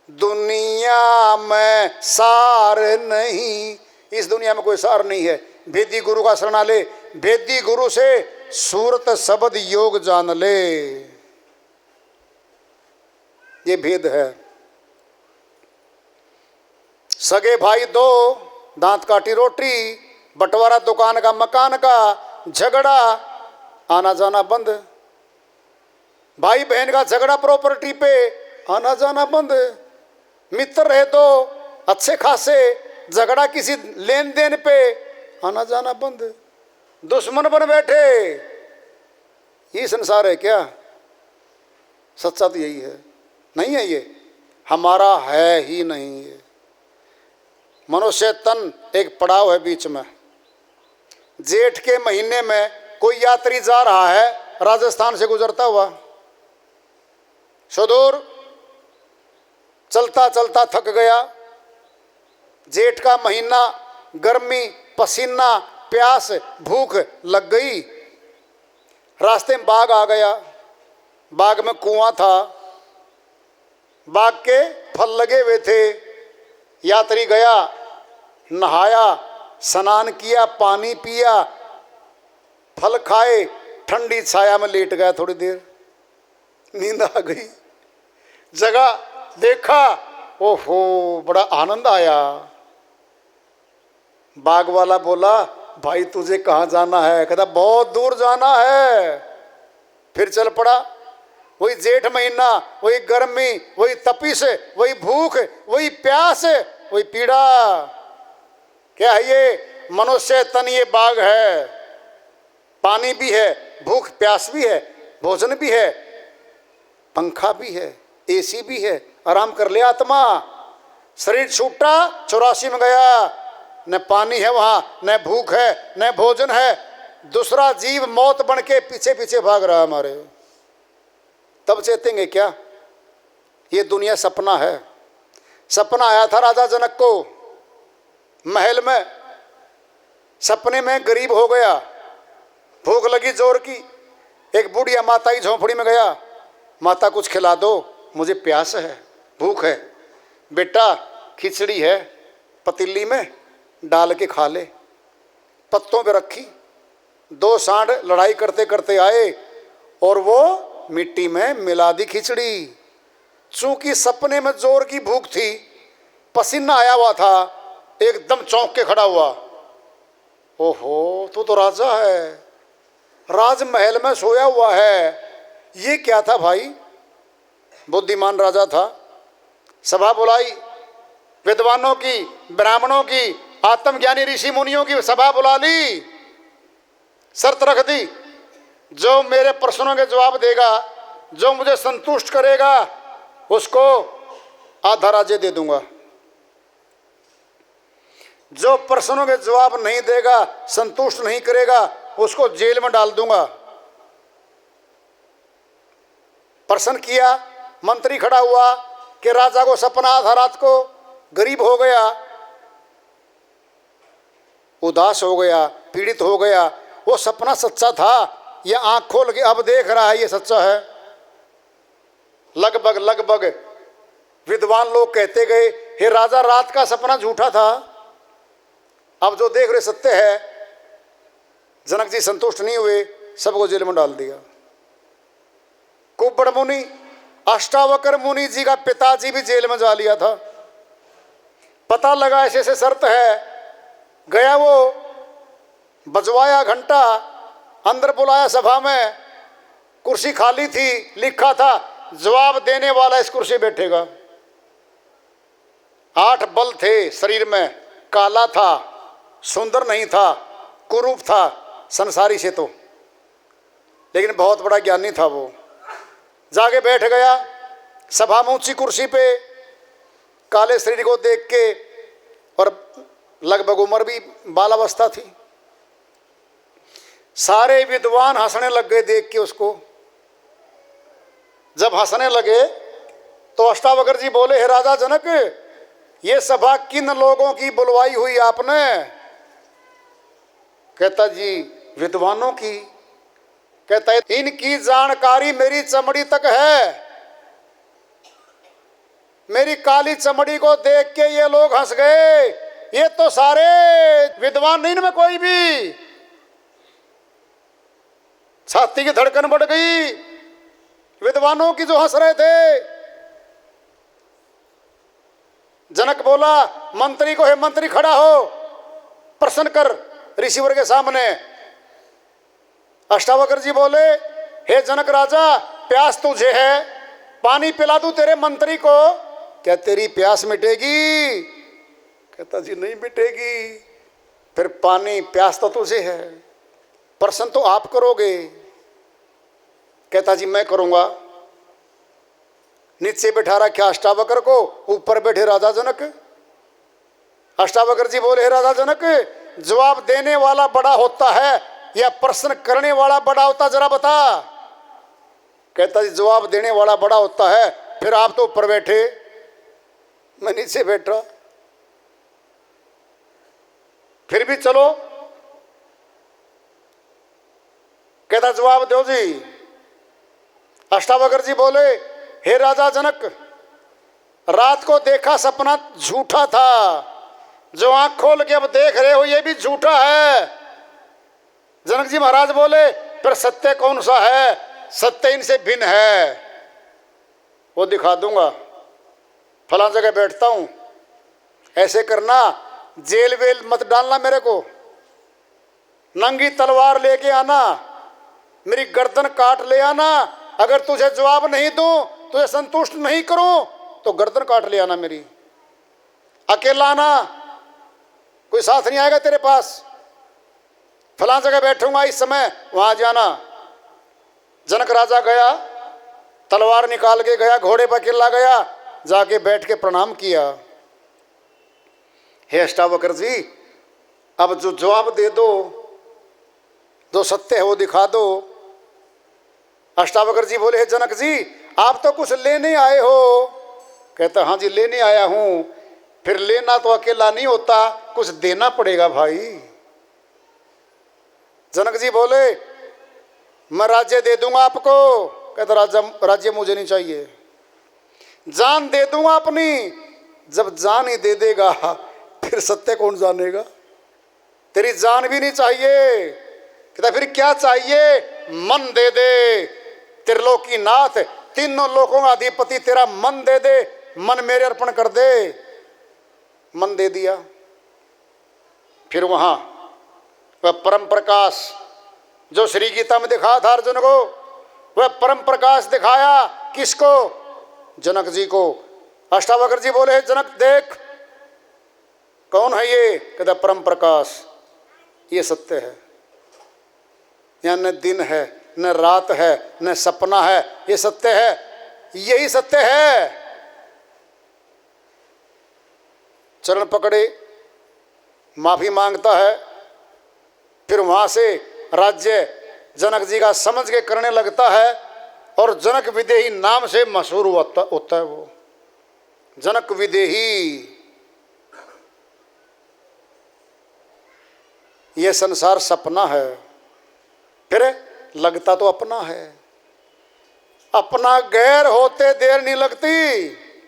दुनिया में सार नहीं, इस दुनिया में कोई सार नहीं है। भेदी गुरु का शरणा ले, भेदी गुरु से सूरत शब्द योग जान ले, ये भेद है। सगे भाई दो, दांत काटी रोटी, बंटवारा दुकान का मकान का, झगड़ा आना जाना बंद। भाई बहन का झगड़ा प्रॉपर्टी पे, आना जाना बंद। मित्र रहे तो अच्छे खासे, झगड़ा किसी लेन देन पे, आना जाना बंद। दुश्मन बन बैठे, ये संसार है क्या? सच्चा तो यही है। नहीं है ये, हमारा है ही नहीं ये। मनुष्य तन एक पड़ाव है बीच में। जेठ के महीने में कोई यात्री जा रहा है राजस्थान से गुजरता हुआ, सुदूर चलता चलता थक गया। जेठ का महीना, गर्मी, पसीना, प्यास, भूख लग गई। रास्ते में बाग आ गया, बाग में कुआं था, बाग के फल लगे हुए थे। यात्री गया, नहाया, स्नान किया, पानी पिया, फल खाए, ठंडी छाया में लेट गया। थोड़ी देर नींद आ गई, जगह देखा, ओहो बड़ा आनंद आया। बाग वाला बोला, भाई तुझे कहाँ जाना है? कहता बहुत दूर जाना है। फिर चल पड़ा। वही जेठ महीना, वही गर्मी, वही तपिश, वही भूख, वही प्यास, वही पीड़ा। क्या है ये? मनुष्य तन ये बाग है। पानी भी है, भूख प्यास भी है, भोजन भी है, पंखा भी है, एसी भी है, आराम कर ले आत्मा। शरीर छूटा 84 में गया, न पानी है वहां, न भूख है, न भोजन है। दूसरा जीव मौत बन के पीछे पीछे भाग रहा है हमारे। तब चेतेंगे क्या? ये दुनिया सपना है। सपना आया था राजा जनक को महल में। सपने में गरीब हो गया, भूख लगी जोर की। एक बुढ़िया माता की झोंपड़ी में गया, माता कुछ खिला दो, मुझे प्यास है, भूख है। बेटा खिचड़ी है, पतीली में डाल के खा ले। पत्तों पे रखी। 2 सांड लड़ाई करते करते आए और वो मिट्टी में मिला दी खिचड़ी। चूंकि सपने में जोर की भूख थी, पसीना आया हुआ था, एकदम चौंक के खड़ा हुआ। ओहो, तू तो राजा है, राजमहल में सोया हुआ है। ये क्या था भाई? बुद्धिमान राजा था। सभा बुलाई, विद्वानों की, ब्राह्मणों की, आत्मज्ञानी ऋषि मुनियों की सभा बुला ली। शर्त रख दी, जो मेरे प्रश्नों के जवाब देगा, जो मुझे संतुष्ट करेगा, उसको आधा राज्य दे दूंगा। जो प्रश्नों के जवाब नहीं देगा, संतुष्ट नहीं करेगा, उसको जेल में डाल दूंगा। प्रश्न किया, मंत्री खड़ा हुआ कि राजा को सपना था, रात को गरीब हो गया, उदास हो गया, पीड़ित हो गया। वो सपना सच्चा था, ये आंख खोल के अब देख रहा है ये सच्चा है। लगभग विद्वान लोग कहते गए, हे राजा रात का सपना झूठा था, अब जो देख रहे सत्य है। जनक जी संतुष्ट नहीं हुए, सबको जेल में डाल दिया। कुब्बड़ मुनि, अष्टावक्र मुनि जी का पिताजी भी जेल में जा लिया था। पता लगा ऐसे ऐसे शर्त है। गया वो, बजवाया घंटा, अंदर बुलाया सभा में। कुर्सी खाली थी, लिखा था जवाब देने वाला इस कुर्सी बैठेगा। 8 बल थे शरीर में, काला था, सुंदर नहीं था, कुरूप था संसारी से तो, लेकिन बहुत बड़ा ज्ञानी था वो। जाके बैठ गया सभा में ऊंची कुर्सी पे, काले शरीर को देख के, और लगभग उम्र भी बालावस्था थी। सारे विद्वान हंसने लग गए देख के उसको। जब हंसने लगे तो अष्टावक्र जी बोले, हे राजा जनक, ये सभा किन लोगों की बुलवाई हुई आपने? कहता जी विद्वानों की। कहता है इनकी जानकारी मेरी चमड़ी तक है। मेरी काली चमड़ी को देख के ये लोग हंस गए, ये तो सारे विद्वान नहीं में कोई भी। छाती की धड़कन बढ़ गई विद्वानों की जो हंस रहे थे। जनक बोला मंत्री को, हे मंत्री खड़ा हो, प्रश्न कर ऋषिवर के सामने। अष्टावक्र जी बोले, हे जनक राजा, प्यास तुझे है, पानी पिला दूं तेरे मंत्री को, क्या तेरी प्यास मिटेगी? कहता जी नहीं मिटेगी। फिर पानी, प्यास तो तुझे है, प्रश्न तो आप करोगे। कहता जी मैं करूंगा। नीचे बैठा रखा अष्टावक्र को, ऊपर बैठे राजा जनक। अष्टावक्र जी बोले, हे राजा जनक, जवाब देने वाला बड़ा होता है या प्रश्न करने वाला बड़ा होता, जरा बता। कहता जी जवाब देने वाला बड़ा होता है। फिर आप तो ऊपर बैठे, मैं नीचे बैठा। फिर भी चलो। कहता जवाब दो जी। अष्टावक्र जी बोले, हे राजा जनक, रात को देखा सपना झूठा था, जो आंख खोल के अब देख रहे हो ये भी झूठा है। जनक जी महाराज बोले, फिर सत्य कौन सा है? सत्य इनसे भिन्न है, वो दिखा दूंगा। फला जगह बैठता हूं, ऐसे करना, जेल वेल मत डालना मेरे को, नंगी तलवार लेके आना, मेरी गर्दन काट ले आना। अगर तुझे जवाब नहीं दूं, तुझे संतुष्ट नहीं करूं, तो गर्दन काट ले आना मेरी। अकेला आना, कोई साथ नहीं आएगा तेरे पास। फलां जगह बैठूंगा इस समय, वहां जाना। जनक राजा गया, तलवार निकाल के गया, घोड़े पर किला गया, जाके बैठ के प्रणाम किया। हे अष्टावक्र जी, अब जो जवाब दे दो, जो सत्य है वो दिखा दो। अष्टावक्र जी बोले, हे जनक जी, आप तो कुछ लेने आए हो। कहता हाँ जी लेने आया हूं। फिर लेना तो अकेला नहीं होता, कुछ देना पड़ेगा भाई। जनक जी बोले, मैं राज्य दे दूंगा आपको। कहता राज्य मुझे नहीं चाहिए, जान दे दूंगा अपनी। जब जान ही दे देगा फिर सत्य कौन जानेगा? तेरी जान भी नहीं चाहिए। कहता फिर क्या चाहिए? मन दे दे, त्रिलोकीनाथ, तीनों लोकों का अधिपति, तेरा मन दे दे, मन मेरे अर्पण कर दे। मन दे दिया। फिर वहां वह परम प्रकाश जो श्री गीता में दिखाया था अर्जुन को, वह परम प्रकाश दिखाया किसको? जनक जी को। अष्टावक्र जी बोले, जनक देख कौन है ये? कहता परम प्रकाश, ये सत्य है। यहाँ न दिन है, न रात है, न सपना है, ये सत्य है, यही सत्य है। चरण पकड़े, माफी मांगता है। फिर वहां से राज्य जनक जी का समझ के करने लगता है, और जनक विदेही नाम से मशहूर होता है वो, जनक विदेही। ये संसार सपना है, फिर लगता तो अपना है। अपना गैर होते देर नहीं लगती।